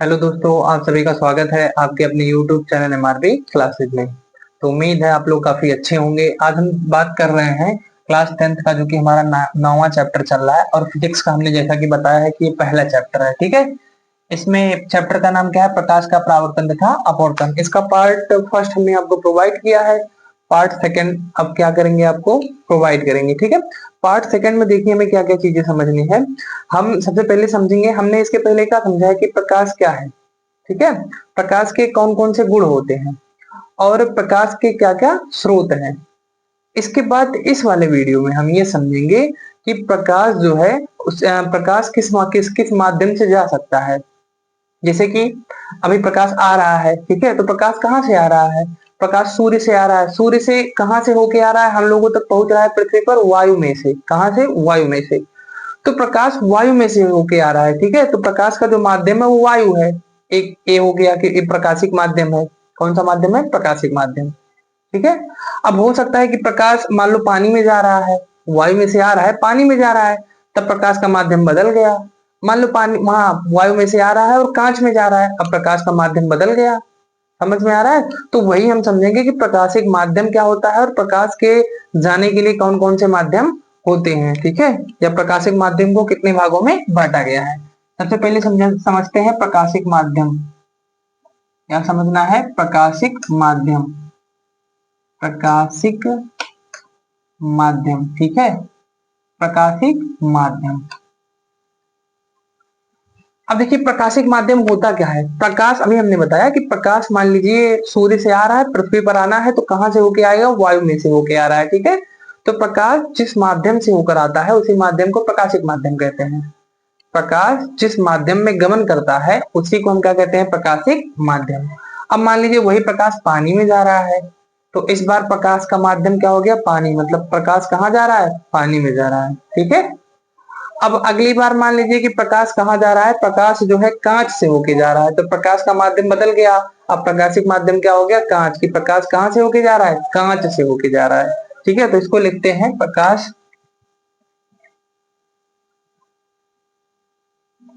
Hello दोस्तों, आप सभी का स्वागत है आपके अपने YouTube चैनल एमआरबी क्लासेज में। तो उम्मीद है आप लोग काफी अच्छे होंगे। आज हम बात कर रहे हैं क्लास 10th का, जो कि हमारा 9वां चैप्टर चल रहा है। और फिजिक्स का हमने जैसा कि बताया है कि ये पहला चैप्टर है, ठीक है। इसमें चैप्टर का नाम क्या है? प्रकाश का परावर्तन तथा अपवर्तन। इसका पार्ट फर्स्ट हमने आपको प्रोवाइड किया है, पार्ट सेकंड अब क्या करेंगे, आपको प्रोवाइड करेंगे, ठीक है। पार्ट सेकंड में देखिए हमें क्या क्या चीजें समझनी है। हम सबसे पहले समझेंगे, हमने इसके पहले क्या समझा है कि प्रकाश क्या है, ठीक है। प्रकाश के कौन कौन से गुण होते हैं और प्रकाश के क्या क्या स्रोत हैं। इसके बाद इस वाले वीडियो में हम ये समझेंगे कि प्रकाश जो है प्रकाश किस किस माध्यम से जा सकता है। जैसे कि अभी प्रकाश आ रहा है, ठीक है, तो प्रकाश कहाँ से आ रहा है? प्रकाश सूर्य से आ रहा है। सूर्य से कहाँ से होके आ रहा है? हम लोगों तक पहुंच रहा है पृथ्वी पर वायु में से। कहाँ से? वायु में से। तो प्रकाश वायु में से होके आ रहा है, ठीक है। तो प्रकाश का जो माध्यम है वो वायु है। एक ये हो गया कि ये प्रकाशिक माध्यम है। कौन सा माध्यम है? प्रकाशिक माध्यम, ठीक है। अब हो सकता है कि प्रकाश मान लो पानी में जा रहा है, वायु में से आ रहा है, पानी में जा रहा है, तब प्रकाश का माध्यम बदल गया। मान लो पानी वहां वायु में से आ रहा है और कांच में जा रहा है, अब प्रकाश का माध्यम बदल गया। समझ में आ रहा है? तो वही हम समझेंगे कि प्रकाशिक माध्यम क्या होता है और प्रकाश के जाने के लिए कौन कौन से माध्यम होते हैं, ठीक है। या प्रकाशिक माध्यम को कितने भागों में बांटा गया है। सबसे पहले समझते हैं प्रकाशिक माध्यम। क्या समझना है? प्रकाशिक माध्यम। प्रकाशिक माध्यम, ठीक है। प्रकाशिक माध्यम। अब देखिए प्रकाशिक माध्यम होता क्या है। प्रकाश अभी हमने बताया कि प्रकाश मान लीजिए सूर्य से आ रहा है, पृथ्वी पर आना है, तो कहां से होके आएगा? वायु में से होके आ रहा है, ठीक है। तो प्रकाश जिस माध्यम से होकर आता है उसी माध्यम को प्रकाशिक माध्यम कहते हैं। प्रकाश जिस माध्यम में गमन करता है उसी को हम क्या कहते हैं? प्रकाशिक माध्यम। अब मान लीजिए वही प्रकाश पानी में जा रहा है, तो इस बार प्रकाश का माध्यम क्या हो गया? पानी। मतलब प्रकाश कहाँ जा रहा है? पानी में जा रहा है, ठीक है। अब अगली बार मान लीजिए कि प्रकाश कहाँ जा रहा है? प्रकाश जो है कांच से होके जा रहा है, तो प्रकाश का माध्यम बदल गया। अब प्रकाशिक माध्यम क्या हो गया? कांच। की प्रकाश कहाँ से होके जा रहा है? कांच से होके जा रहा है, ठीक है। तो इसको लिखते हैं प्रकाश।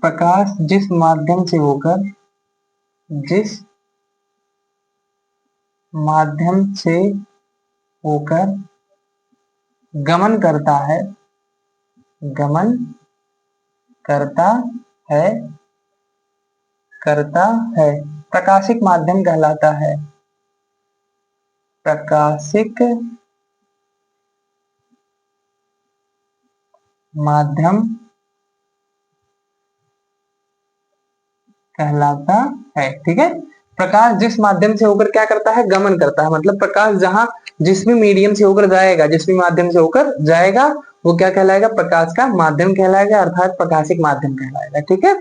प्रकाश जिस माध्यम से होकर, जिस माध्यम से होकर गमन करता है, गमन करता है, करता है, प्रकाशिक माध्यम कहलाता है। प्रकाशिक माध्यम कहलाता है, ठीक है। प्रकाश जिस माध्यम से होकर क्या करता है? गमन करता है। मतलब प्रकाश जहां जिस भी मीडियम से होकर जाएगा, जिस भी माध्यम से होकर जाएगा, वो क्या कहलाएगा? प्रकाश का माध्यम कहलाएगा, अर्थात प्रकाशिक माध्यम कहलाएगा, ठीक है।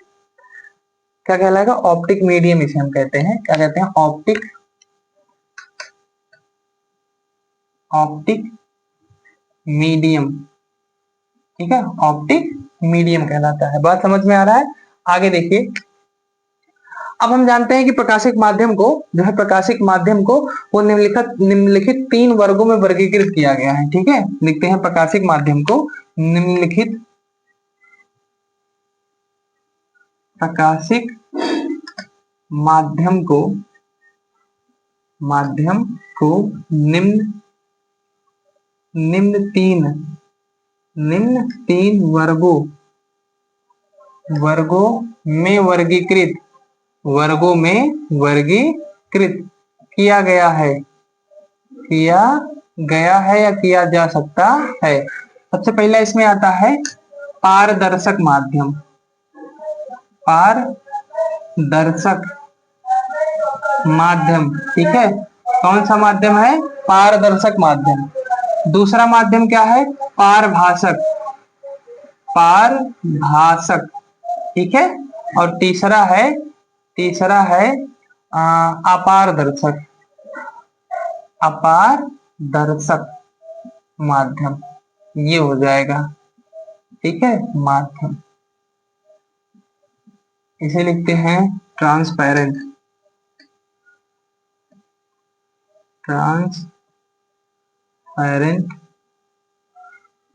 क्या कहलाएगा? ऑप्टिक मीडियम इसे हम कहते हैं। क्या कहते हैं? ऑप्टिक, ऑप्टिक मीडियम, ठीक है। ऑप्टिक मीडियम कहलाता है। बात समझ में आ रहा है? आगे देखिए। अब हम जानते हैं कि प्रकाशिक माध्यम को, जो है प्रकाशिक माध्यम को, वो निम्नलिखित 3 वर्गों में वर्गीकृत किया गया है, ठीक है। लिखते हैं प्रकाशिक माध्यम को निम्नलिखित, प्रकाशिक माध्यम को, माध्यम को निम्न निम्न तीन निम्न 3 वर्गों वर्गों में वर्गीकृत, वर्गों में वर्गीकृत किया गया है, किया गया है या किया जा सकता है। सबसे पहला इसमें आता है पारदर्शक माध्यम। पारदर्शक माध्यम, ठीक है। कौन सा माध्यम है? पारदर्शक माध्यम। दूसरा माध्यम क्या है? पारभाषक, पारभाषक, ठीक है। और तीसरा है अपारदर्शक, अपारदर्शक माध्यम। ये हो जाएगा, ठीक है, माध्यम। इसे लिखते हैं ट्रांसपेरेंट, ट्रांसपेरेंट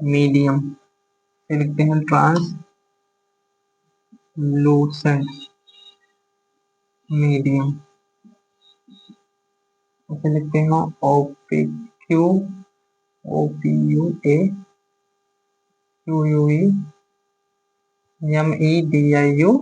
मीडियम। इसे लिखते हैं ट्रांसलूसेंट, मीडियम, इसे लिखते हैं OPQ, OPUA, QUE, MEDIU,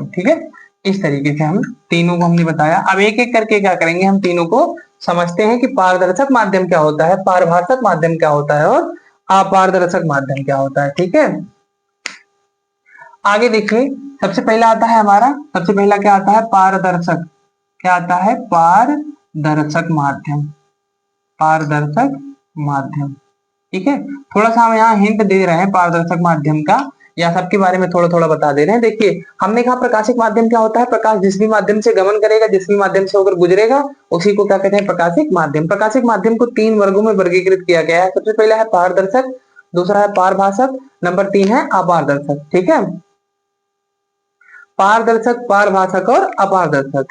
ठीक है। इस तरीके से हम तीनों को हमने बताया। अब एक एक करके क्या करेंगे, हम तीनों को समझते हैं कि पारदर्शक माध्यम क्या होता है, पारभाषक माध्यम क्या होता है और अपारदर्शक माध्यम क्या होता है। ठीक है, आगे देखिए, सबसे पहला आता है हमारा, सबसे पहला क्या आता है, पारदर्शक। क्या आता है, पारदर्शक माध्यम, पारदर्शक माध्यम। ठीक है, थोड़ा सा हम यहाँ हिंट दे रहे हैं पारदर्शक माध्यम का, या सबके बारे में थोड़ा थोड़ा बता दे रहे हैं। देखिए, हमने कहा प्रकाशिक माध्यम क्या होता है, प्रकाश जिस भी माध्यम से गमन करेगा, जिस भी माध्यम से होकर गुजरेगा, उसी को क्या कहते हैं, प्रकाशिक माध्यम। प्रकाशिक माध्यम को 3 वर्गों में वर्गीकृत किया गया है। सबसे पहला है पारदर्शक, दूसरा है पारभाषक, नंबर 3 है अपारदर्शक। ठीक है, पारदर्शक, पारभाषक और अपारदर्शक,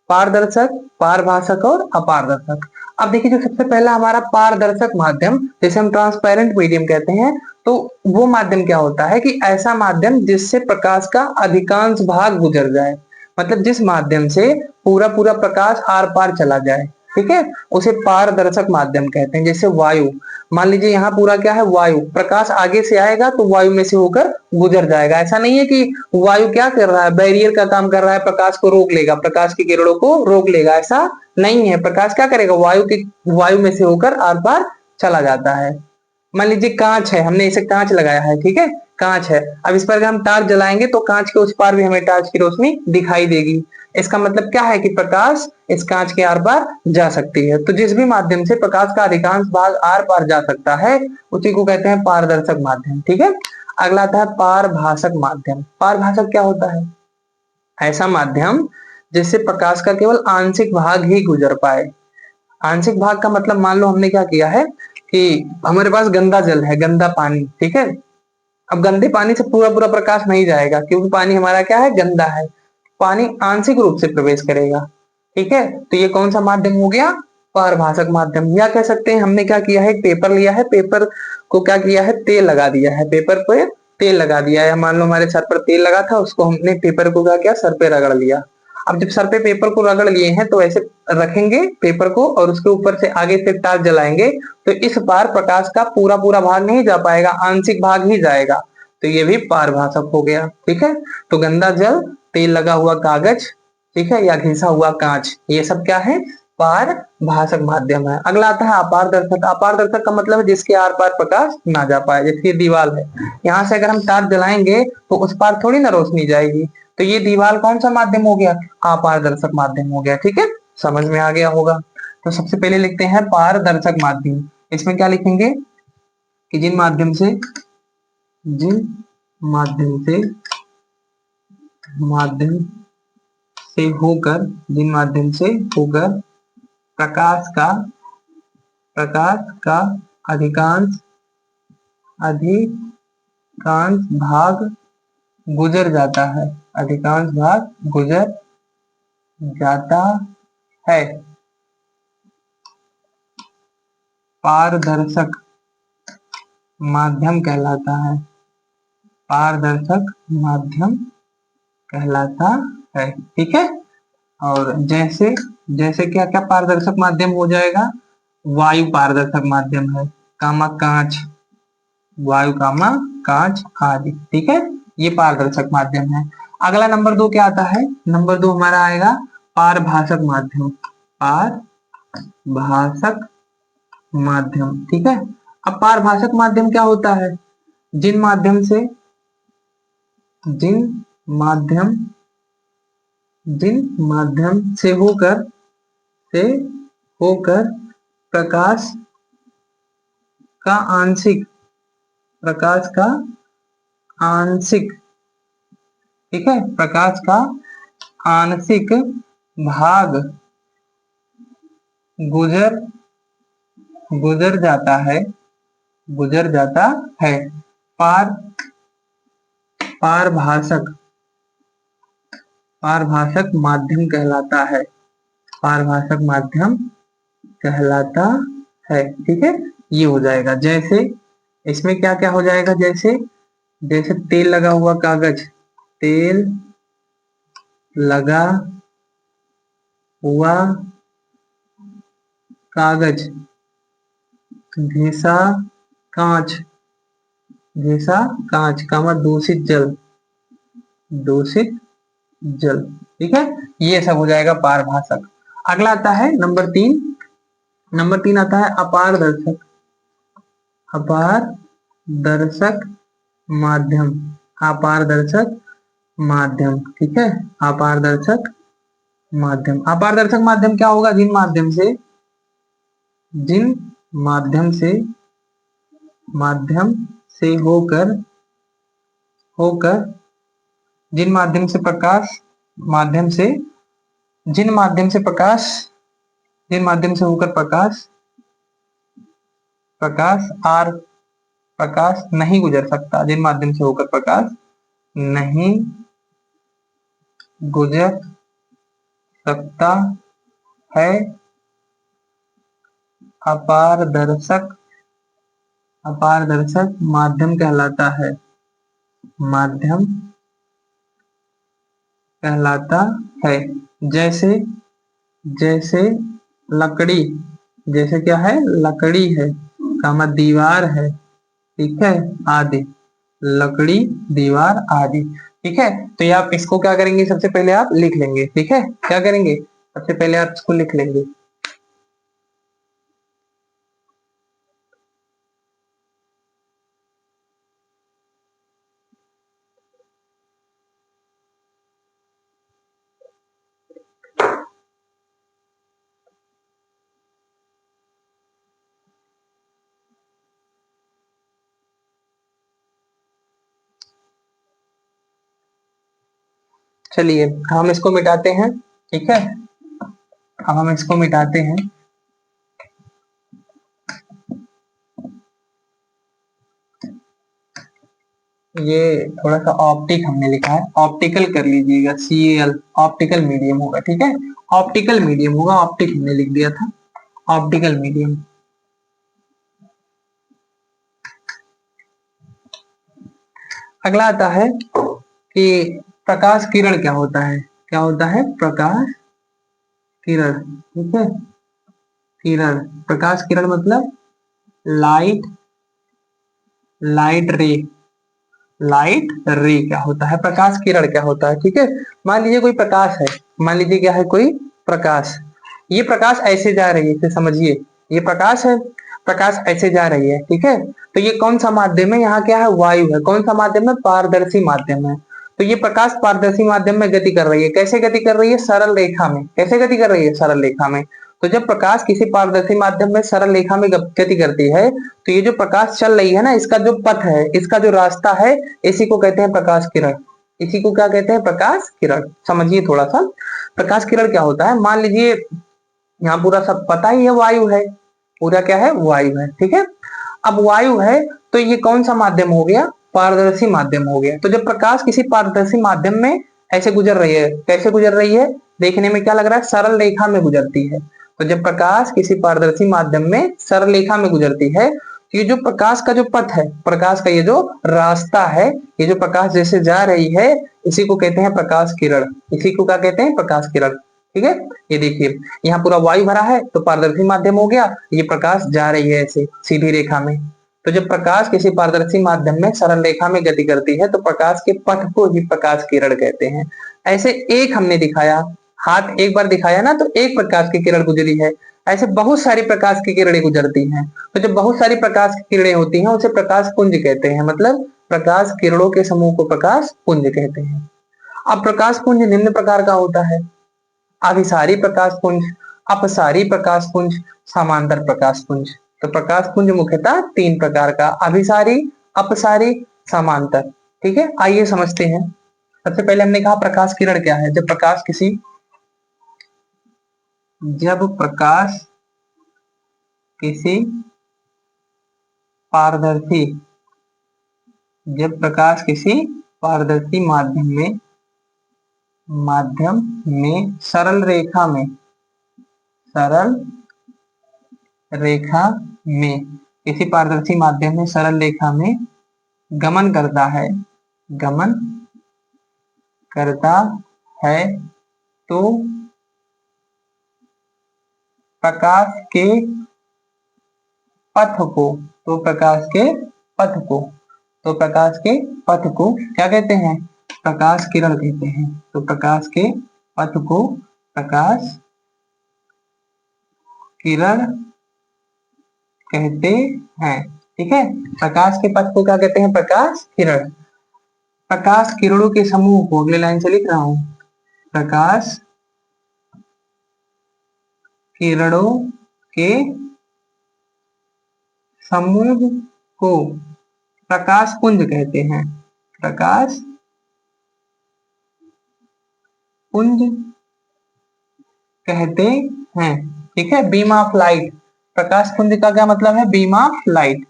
पारदर्शक, पारभाषक और अपारदर्शक। अब देखिए, जो सबसे पहला हमारा पारदर्शक माध्यम, जिसे हम ट्रांसपेरेंट मीडियम कहते हैं, तो वो माध्यम क्या होता है कि ऐसा माध्यम जिससे प्रकाश का अधिकांश भाग गुजर जाए, मतलब जिस माध्यम से पूरा पूरा प्रकाश आर पार चला जाए। ठीक है, उसे पारदर्शक माध्यम कहते हैं। जैसे वायु, मान लीजिए यहाँ पूरा क्या है, वायु, प्रकाश आगे से आएगा तो वायु में से होकर गुजर जाएगा। ऐसा नहीं है कि वायु क्या कर रहा है, बैरियर का काम कर रहा है, प्रकाश को रोक लेगा, प्रकाश की किरणों को रोक लेगा, ऐसा नहीं है। प्रकाश क्या करेगा, वायु में से होकर आर पार चला जाता है। मान लीजिए कांच है, हमने इसे कांच लगाया है, ठीक है, कांच है। अब इस पर अगर हम टार्च जलाएंगे तो कांच के उस पार भी हमें टार्च की रोशनी दिखाई देगी। इसका मतलब क्या है कि प्रकाश इस कांच के आर पार जा सकती है। तो जिस भी माध्यम से प्रकाश का अधिकांश भाग आर पार जा सकता है, उसी को कहते हैं पारदर्शक माध्यम। ठीक है, अगला आता है पारभाषक माध्यम। पारभाषक क्या होता है, ऐसा माध्यम जिससे प्रकाश का केवल आंशिक भाग ही गुजर पाए। आंशिक भाग का मतलब, मान लो हमने क्या किया है कि हमारे पास गंदा जल है, गंदा पानी, ठीक है। अब गंदे पानी से पूरा पूरा प्रकाश नहीं जाएगा, क्योंकि पानी हमारा क्या है, गंदा है। पानी आंशिक रूप से प्रवेश करेगा। ठीक है, तो ये कौन सा माध्यम हो गया, पारभाषक माध्यम। या कह सकते हैं हमने क्या किया है, एक पेपर लिया है, पेपर को क्या किया है, तेल लगा दिया है, पेपर पे तेल लगा दिया है। मान लो हमारे सर पर तेल लगा था, उसको हमने पेपर को क्या किया, सर पे रगड़ लिया। अब जब सर पे पेपर को रगड़ लिए हैं तो ऐसे रखेंगे पेपर को, और उसके ऊपर से आगे से टार्च जलाएंगे, तो इस पार प्रकाश का पूरा पूरा भाग नहीं जा पाएगा, आंशिक भाग ही जाएगा। तो ये भी पारभाषक हो गया। ठीक है, तो गंदा जल, तेल लगा हुआ कागज, ठीक है, या घिसा हुआ कांच, ये सब क्या है, पारभाषक माध्यम है। अगला आता है अपारदर्शक। अपारदर्शक का मतलब है जिसके आर पार प्रकाश ना जा पाए। जैसे दीवार है, यहाँ से अगर हम टार्च जलाएंगे तो उस पार थोड़ी ना रोशनी जाएगी, तो ये दीवार कौन सा माध्यम हो गया, अपारदर्शक माध्यम हो गया। ठीक है, समझ में आ गया होगा। तो सबसे पहले लिखते हैं पारदर्शक माध्यम। इसमें क्या लिखेंगे कि जिन माध्यम से होकर प्रकाश का अधिकांश भाग गुजर जाता है, अधिकांश भाग गुजर जाता है, पारदर्शक माध्यम कहलाता है, पारदर्शक माध्यम कहलाता है। ठीक है, और जैसे जैसे क्या क्या पारदर्शक माध्यम हो जाएगा, वायु पारदर्शक माध्यम है, कामा कांच, वायु कामा कांच आदि। ठीक है, ये पारदर्शक माध्यम है। अगला नंबर 2 क्या आता है, नंबर 2 हमारा आएगा पारभाषक माध्यम, पारभाषक माध्यम। ठीक है, अब पारभाषक माध्यम क्या होता है, जिन माध्यम से होकर प्रकाश का आंशिक, ठीक है, प्रकाश का आंशिक भाग गुजर जाता है, पार पारभाषक माध्यम कहलाता है, पारभाषक माध्यम कहलाता है। ठीक है, ये हो जाएगा। जैसे इसमें क्या क्या हो जाएगा, जैसे जैसे तेल लगा हुआ कागज, तेल लगा हुआ कागज, घिसा कांच, घिसा कांच कामा दूषित जल, दूषित जल। ठीक है, ये सब हो जाएगा पारभाषक। अगला आता है नंबर 3 आता है अपारदर्शक, अपारदर्शक माध्यम, अपारदर्शक माध्यम। ठीक है, अपारदर्शक माध्यम। अपारदर्शक माध्यम क्या होगा? जिन माध्यम से होकर जिन माध्यम से प्रकाश माध्यम से जिन माध्यम से प्रकाश जिन माध्यम से होकर प्रकाश आर प्रकाश नहीं गुजर सकता, जिन माध्यम से होकर प्रकाश नहीं गुजर सकता है, अपारदर्शक माध्यम कहलाता है, माध्यम कहलाता है। जैसे जैसे लकड़ी, जैसे क्या है? लकड़ी है, कामा दीवार है। ठीक है, आदि, लकड़ी, दीवार आदि। ठीक है, तो ये आप इसको क्या करेंगे? सबसे पहले आप लिख लेंगे। ठीक है, क्या करेंगे? सबसे पहले आप इसको लिख लेंगे। चलिए हम इसको मिटाते हैं। ठीक है, अब हम इसको मिटाते हैं। ये थोड़ा सा ऑप्टिक हमने लिखा है, ऑप्टिकल कर लीजिएगा, CAL, ऑप्टिकल मीडियम होगा। ठीक है, ऑप्टिकल मीडियम होगा, ऑप्टिक हमने लिख दिया था, ऑप्टिकल मीडियम। अगला आता है कि प्रकाश किरण क्या होता है? क्या होता है? प्रकाश किरण। ठीक है, किरण, प्रकाश किरण मतलब लाइट, लाइट रे, लाइट रे क्या होता है? प्रकाश किरण क्या होता है? ठीक है, मान लीजिए कोई प्रकाश है, मान लीजिए क्या है? कोई प्रकाश, ये प्रकाश ऐसे जा रही है, इसे समझिए, ये प्रकाश है, प्रकाश ऐसे जा रही है। ठीक है, तो ये कौन सा माध्यम है? यहाँ क्या है? वायु है। कौन सा माध्यम है? पारदर्शी माध्यम है। तो ये प्रकाश पारदर्शी माध्यम में गति कर रही है। कैसे गति कर रही है? सरल रेखा में। कैसे गति कर रही है? सरल रेखा में। तो जब प्रकाश किसी पारदर्शी माध्यम में सरल रेखा में गति करती है, तो ये जो प्रकाश चल रही है ना, इसका जो पथ है, इसका जो रास्ता है, इसी को कहते हैं प्रकाश किरण। इसी को क्या कहते हैं? प्रकाश किरण। समझिए थोड़ा सा, प्रकाश किरण क्या होता है? मान लीजिए यहाँ पूरा सब पता ही है, वायु है, पूरा क्या है? वायु है। ठीक है, अब वायु है तो ये कौन सा माध्यम हो गया? पारदर्शी माध्यम हो गया। तो जब प्रकाश किसी पारदर्शी माध्यम में ऐसे गुजर रही है, कैसे गुजर रही है? देखने में क्या लग रहा है? सरल रेखा में गुजरती है। तो जब प्रकाश किसी पारदर्शी माध्यम में सरल रेखा में गुजरती है, तो ये जो प्रकाश का जो पथ है, प्रकाश का ये जो रास्ता है, ये जो प्रकाश जैसे जा रही है, इसी को कहते हैं प्रकाश किरण। इसी को क्या कहते हैं? प्रकाश किरण। ठीक है, ये देखिए यहाँ पूरा वायु भरा है तो पारदर्शी माध्यम हो गया, ये प्रकाश जा रही है ऐसे सीधी रेखा में। तो जब प्रकाश किसी पारदर्शी माध्यम में सरल रेखा में गति करती है, तो प्रकाश के पथ को ही प्रकाश किरण कहते हैं। ऐसे एक हमने दिखाया, हाथ एक बार दिखाया ना, तो एक प्रकाश की किरण गुजरी है। ऐसे बहुत सारी प्रकाश की किरणें गुजरती हैं। तो जब बहुत सारी प्रकाश की किरणें होती हैं, उसे प्रकाश पुंज कहते हैं। मतलब प्रकाश किरणों के समूह को प्रकाश पुंज कहते हैं। अब प्रकाश पुंज निम्न प्रकार का होता है: अभिसारी प्रकाश पुंज, अपसारी प्रकाश पुंज, समांतर प्रकाश पुंज। तो प्रकाश पुंज मुख्यतः 3 प्रकार का: अभिसारी, अपसारी, समांतर। ठीक है, आइए समझते हैं। सबसे पहले हमने कहा प्रकाश किरण क्या है? जब प्रकाश किसी पारदर्शी जब प्रकाश किसी पारदर्शी माध्यम में सरल रेखा में किसी पारदर्शी माध्यम में सरल रेखा में गमन करता है गमन करता है तो प्रकाश के पथ को, तो प्रकाश के पथ को, तो प्रकाश के पथ को क्या कहते हैं? प्रकाश किरण कहते हैं। तो प्रकाश के पथ को प्रकाश किरण कहते हैं। ठीक है, प्रकाश के पथ को क्या कहते हैं? प्रकाश किरण। प्रकाश किरणों के समूह को, अगले लाइन से लिख रहा हूं, प्रकाश किरणों के समूह को प्रकाश पुंज कहते हैं। प्रकाश पुंज कहते हैं। ठीक है, बीम ऑफ लाइट, प्रकाश पुंज का क्या मतलब है? Beam of light,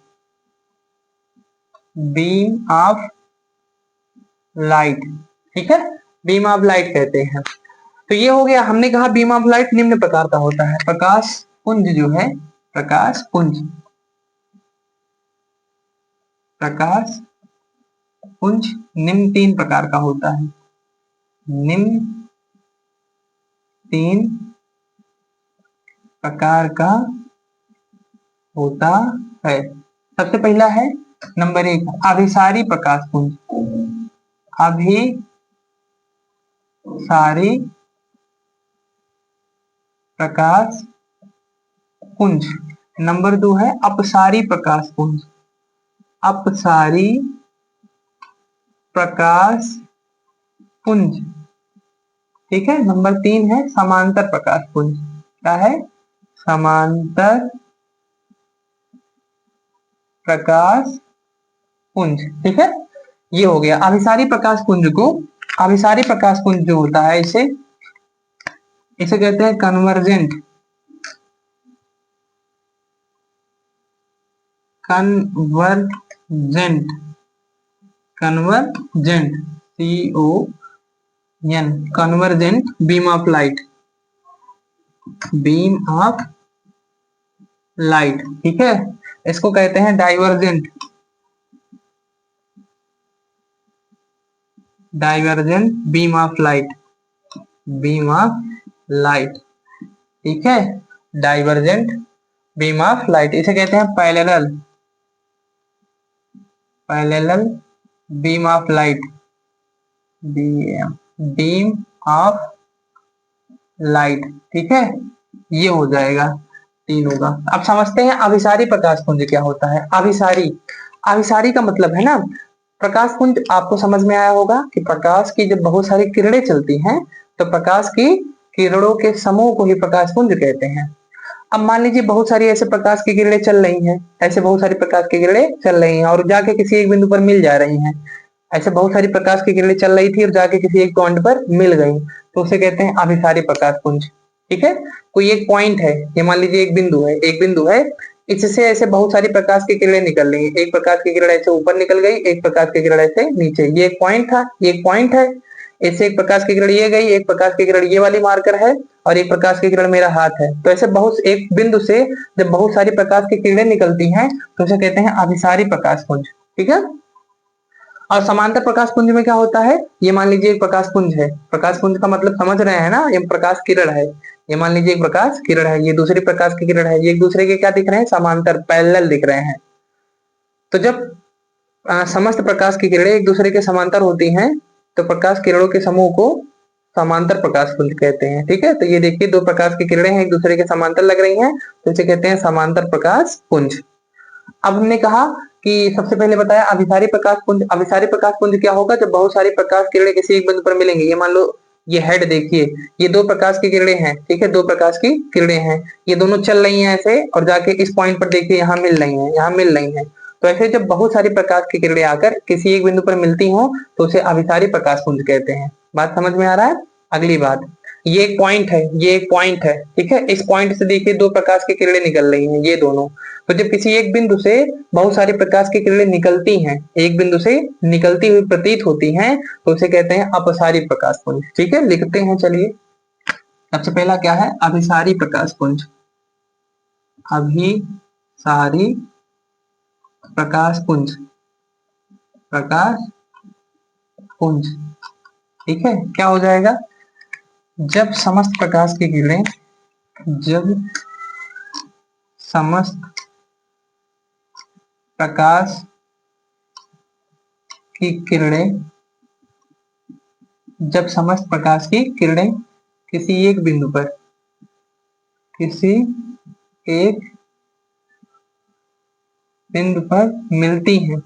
beam of light. ठीक है, बीम ऑफ लाइट कहते हैं। तो ये हो गया, हमने कहा बीम ऑफ लाइट निम्न प्रकार का होता है। प्रकाश पुंज जो है, प्रकाश पुंज, प्रकाश पुंज निम्न 3 प्रकार का होता है। निम्न 3 प्रकार का होता है। सबसे पहला है नंबर 1, अभिसारी प्रकाश पुंज। अभिसारी प्रकाश पुंज। नंबर 2 है अपसारी प्रकाश पुंज। अपसारी प्रकाश पुंज। ठीक है, नंबर 3 है समांतर प्रकाश पुंज। क्या है? समांतर प्रकाश पुंज। ठीक है, ये हो गया अभिसारी प्रकाश पुंज को। अभिसारी प्रकाश पुंज जो होता है, इसे कहते हैं convergent, convergent, convergent, CON, convergent beam of light, beam of light. ठीक है, इसको कहते हैं divergent, divergent beam of light, beam of light. ठीक है, डाइवर्जेंट बीम ऑफ लाइट। इसे कहते हैं parallel, parallel beam of light, beam of light. ठीक है, ये हो जाएगा, तीनों का। अब समझते हैं अभिसारी प्रकाश पुंज क्या होता है। अभिसारी, अभिसारी का मतलब है ना, प्रकाश पुंज आपको समझ में आया होगा कि प्रकाश की जब बहुत सारी किरणें चलती हैं तो प्रकाश की किरणों के समूह को ही प्रकाश पुंज कहते हैं। अब मान लीजिए बहुत सारी ऐसे प्रकाश की किरणें चल रही हैं, ऐसे बहुत सारी प्रकाश की किरणें चल रही हैं और जाके किसी एक बिंदु पर मिल जा रही हैं। ऐसे बहुत सारी प्रकाश की किरणें चल रही थी और जाके किसी एक पॉइंट पर मिल गई, तो उसे कहते हैं अभिसारी प्रकाश पुंज। ठीक है, कोई एक पॉइंट है, ये मान लीजिए एक बिंदु है, एक बिंदु है, इससे ऐसे बहुत सारी प्रकाश की किरणें निकल रही है। एक प्रकाश की किरण ऐसे ऊपर निकल गई, एक प्रकाश की किरण ऐसे नीचे। ये एक पॉइंट था, ये एक पॉइंट है, इससे एक प्रकाश की किरण ये गई, एक प्रकाश की किरण ये वाली मार्कर है और एक प्रकाश की किरण मेरा हाथ है। तो ऐसे बहुत एक बिंदु से जब बहुत सारी प्रकाश की किरणें निकलती हैं तो उसे कहते हैं अभिसारी प्रकाश पुंज। ठीक है, और समांतर प्रकाश पुंज में क्या होता है, ये मान लीजिए एक प्रकाश पुंज है, प्रकाश पुंज का मतलब समझ रहे हैं ना, ये प्रकाश किरण है, ये मान लीजिए एक प्रकाश किरण है, ये दूसरी प्रकाश की किरण है, ये एक दूसरे के क्या दिख रहे हैं? समांतर, पैरेलल दिख रहे हैं। तो जब समस्त प्रकाश की किरणें एक दूसरे के समांतर होती हैं तो प्रकाश किरणों के समूह को समांतर प्रकाश पुंज कहते हैं। ठीक है, तो ये देखिए दो प्रकाश की किरणें हैं, एक दूसरे के समांतर लग रही हैं, तो इसे कहते हैं समांतर प्रकाश पुंज। अब हमने कहा कि सबसे पहले बताया अभिसारी प्रकाश पुंज। अभिसारी प्रकाश पुंज क्या होगा? जब बहुत सारी प्रकाश किरणें किसी एक बिंदु पर मिलेंगी। ये मान लो ये हेड देखिए, ये दो प्रकाश की किरणें हैं। ठीक है, दो प्रकाश की किरणें हैं, ये दोनों चल रही हैं ऐसे और जाके इस पॉइंट पर देखिए यहाँ मिल रही हैं, यहाँ मिल रही हैं। तो ऐसे जब बहुत सारी प्रकाश की किरणें आकर किसी एक बिंदु पर मिलती हों तो उसे अभिसारी प्रकाश पुंज कहते हैं। बात समझ में आ रहा है? अगली बात, ये एक पॉइंट है, ये एक पॉइंट है। ठीक है, इस पॉइंट से देखिए दो प्रकाश की किरणें निकल रही हैं, ये दोनों। तो जब किसी एक बिंदु से बहुत सारी प्रकाश की किरणें निकलती हैं, एक बिंदु से निकलती हुई प्रतीत होती हैं, तो उसे कहते हैं अपसारी प्रकाश पुंज। ठीक है, लिखते हैं, चलिए। सबसे पहला क्या है? अभिसारी प्रकाश पुंज। अभिसारी प्रकाश पुंज, प्रकाश पुंज। ठीक है, क्या हो जाएगा? जब समस्त प्रकाश की किरणें, जब समस्त प्रकाश की किरणें, जब समस्त प्रकाश की किरणें किसी एक बिंदु पर, किसी एक बिंदु पर मिलती हैं,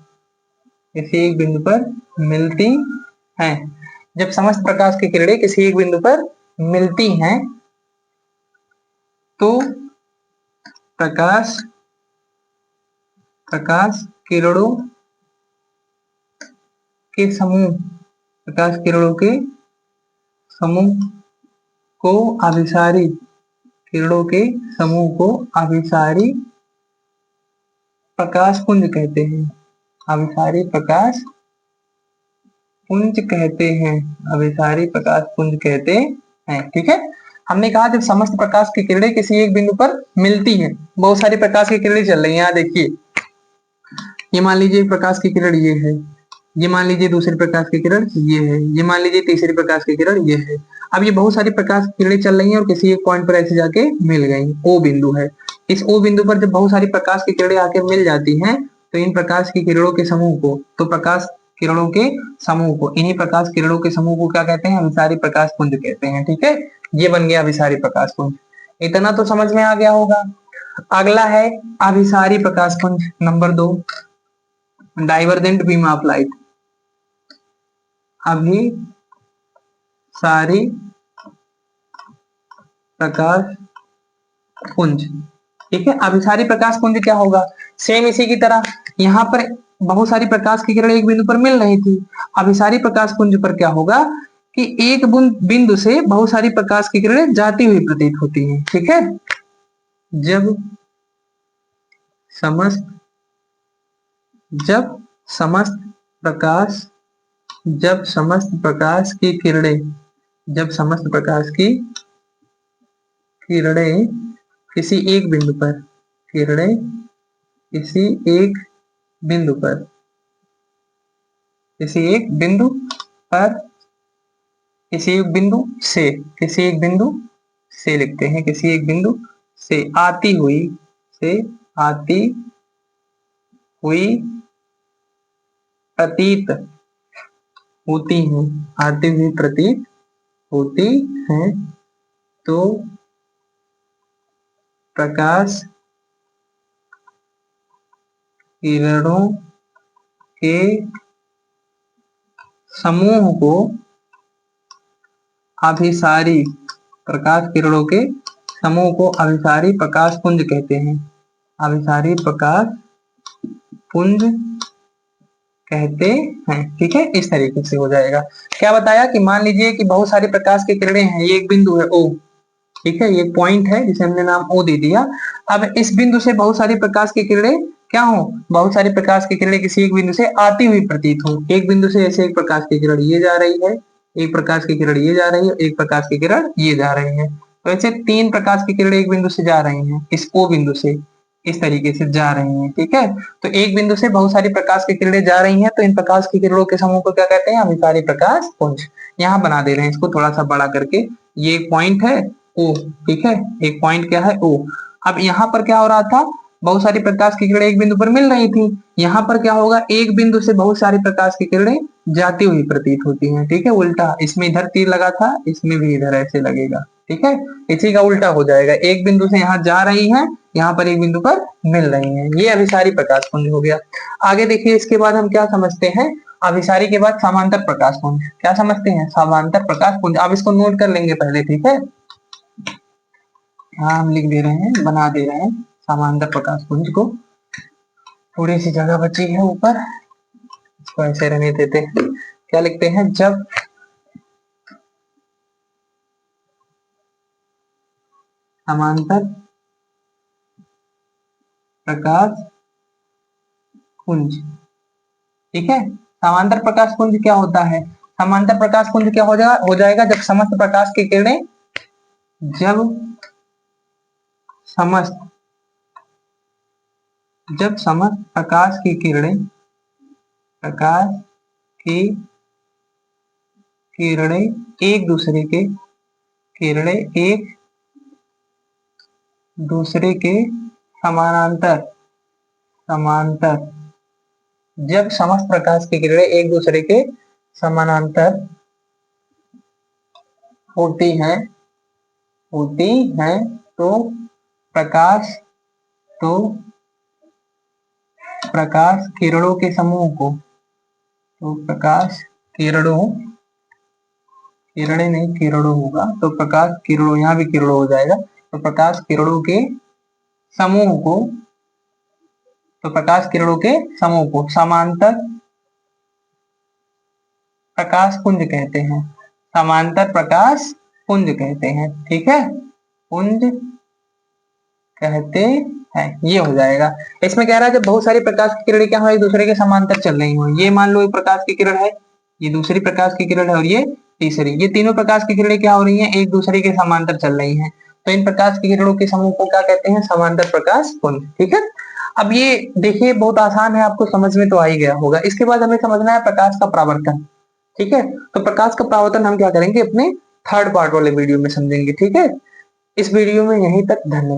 किसी एक बिंदु पर मिलती हैं, जब समस्त प्रकाश की किरणें किसी एक बिंदु पर मिलती हैं तो प्रकाश किरणों के समूह, प्रकाश किरणों के समूह को अभिसारी, किरणों के समूह को अभिसारी प्रकाश पुंज कहते हैं, अभिसारी प्रकाश पुंज कहते हैं, अभिसारी प्रकाश पुंज कहते हैं। ठीक है, हमने कहा जब समस्त प्रकाश की किरणें किसी एक बिंदु पर मिलती हैं, बहुत सारी प्रकाश की किरणें चल रही हैं। यहाँ देखिए, ये मान लीजिए प्रकाश की किरण ये है, ये मान लीजिए दूसरी प्रकाश की किरण ये है, ये मान लीजिए तीसरी प्रकाश की किरण ये है। अब ये बहुत सारी प्रकाश की किरणें चल रही हैं और किसी एक पॉइंट पर ऐसे जाके मिल गई, ओ बिंदु है। इस ओ बिंदु पर जब बहुत सारी प्रकाश की किरणें आके मिल जाती हैं तो इन प्रकाश की किरणों के समूह को, तो प्रकाश किरणों के समूह को, इन्हीं प्रकाश किरणों के समूह को क्या कहते हैं? अभिसारी प्रकाश पुंज कहते हैं। ठीक है, ये बन गया अभिसारी प्रकाश पुंज। इतना तो समझ में आ गया होगा। अगला है अभिसारी प्रकाश पुंज number 2, divergent beam of light. अभिसारी प्रकाश पुंज। ठीक है, अभिसारी प्रकाश पुंज क्या होगा? सेम इसी की तरह यहाँ पर बहुत सारी प्रकाश की किरणें एक बिंदु पर मिल रही थी। अभिसारी प्रकाश पुंज पर क्या होगा कि एक बिंदु से बहुत सारी प्रकाश की किरणें जाती हुई प्रतीत होती हैं। ठीक है, जब समस्त प्रकाश, जब समस्त प्रकाश की किरणें, जब समस्त प्रकाश की किरणें किसी एक बिंदु पर, किरणें किसी एक बिंदु पर, किसी एक बिंदु पर, किसी एक बिंदु से, किसी एक बिंदु से लिखते हैं, किसी एक बिंदु से आती हुई, से आती हुई प्रतीत होती हैं, आती हुई प्रतीत होती हैं तो प्रकाश किरणों के समूह को अभिसारी, प्रकाश किरणों के समूह को अभिसारी प्रकाश पुंज कहते हैं, अभिसारी प्रकाश पुंज कहते हैं। ठीक है, इस तरीके से हो जाएगा। क्या बताया कि मान लीजिए कि बहुत सारी प्रकाश की किरणें हैं, ये एक बिंदु है ओ, ठीक है, ये पॉइंट है जिसे हमने नाम ओ दे दिया। अब इस बिंदु से बहुत सारी प्रकाश की किरणें क्या हो, बहुत सारी प्रकाश की किरणें किसी एक बिंदु से आती हुई प्रतीत हो। एक बिंदु से ऐसे एक प्रकाश की किरण ये जा रही है, एक प्रकाश की किरण ये जा रही है, एक प्रकाश की किरण ये जा रही है, तो ऐसे 3 प्रकाश की किरणें एक बिंदु से जा रही हैं, इस ओ बिंदु से इस तरीके से जा रही हैं। ठीक है, तो एक बिंदु से बहुत सारी प्रकाश की किरणें जा रही हैं, तो इन प्रकाश की किरणों के समूह को क्या कहते हैं? अभिसारी प्रकाश पुंज। यहाँ बना दे रहे हैं इसको थोड़ा सा बड़ा करके, ये एक पॉइंट है ओ, ठीक है, एक पॉइंट क्या है ओ। अब यहाँ पर क्या हो रहा था, बहुत सारी प्रकाश की किरणें एक बिंदु पर मिल रही थी, यहाँ पर क्या होगा, एक बिंदु से बहुत सारी प्रकाश की किरणें जाती हुई प्रतीत होती हैं। ठीक है, उल्टा, इसमें इधर तीर लगा था, इसमें भी इधर ऐसे लगेगा। ठीक है, इसी का उल्टा हो जाएगा, एक बिंदु से यहाँ जा रही है, यहाँ पर एक बिंदु पर मिल रही है, ये अभिसारी प्रकाश पुंज हो गया। आगे देखिए, इसके बाद हम क्या समझते हैं, अभिसारी के बाद समांतर प्रकाश पुंज। क्या समझते हैं? समांतर प्रकाश पुंज। आप इसको नोट कर लेंगे पहले। ठीक है, हाँ हम लिख दे रहे हैं, बना दे रहे हैं समांतर प्रकाश पुंज को। थोड़ी सी जगह बची है ऊपर, इसको ऐसे रहने देते हैं। क्या लिखते हैं? जब समांतर प्रकाश पुंज, ठीक है, समांतर प्रकाश पुंज क्या होता है? समांतर प्रकाश पुंज क्या हो जाएगा जब समस्त प्रकाश की किरणें, जब समस्त प्रकाश की किरणें, प्रकाश की किरणें एक दूसरे के, किरणें एक दूसरे के समानांतर, समांतर, जब समस्त प्रकाश की किरणें एक दूसरे के समानांतर होती हैं, होती हैं तो प्रकाश, तो प्रकाश किरणों के समूह को, तो प्रकाश किरणों, किरणें नहीं किरणों होगा, तो प्रकाश किरणों, यहाँ भी किरणों हो जाएगा, तो प्रकाश किरणों के समूह को, तो प्रकाश किरणों के समूह को समांतर प्रकाश पुंज कहते हैं, समांतर प्रकाश पुंज कहते हैं। ठीक है, पुंज कहते हैं, ये हो जाएगा। इसमें कह रहा है जब बहुत सारी प्रकाश की किरणें क्या हो, एक दूसरे के समांतर चल रही हो, ये मान लो एक प्रकाश की किरण है, ये दूसरी प्रकाश की किरण है और ये तीसरी, ये तीनों प्रकाश की किरणें क्या हो रही हैं, एक दूसरे के समांतर चल रही हैं, तो इन प्रकाश की किरणों के समूह को क्या कहते हैं, समांतर प्रकाश पुंज। ठीक है, अब ये देखिए बहुत आसान है, आपको समझ में तो आ ही गया होगा। इसके बाद हमें समझना है प्रकाश का परावर्तन। ठीक है, तो प्रकाश का परावर्तन हम क्या करेंगे अपने थर्ड पार्ट वाले वीडियो में समझेंगे। ठीक है, इस वीडियो में यहीं तक, धन्यवाद।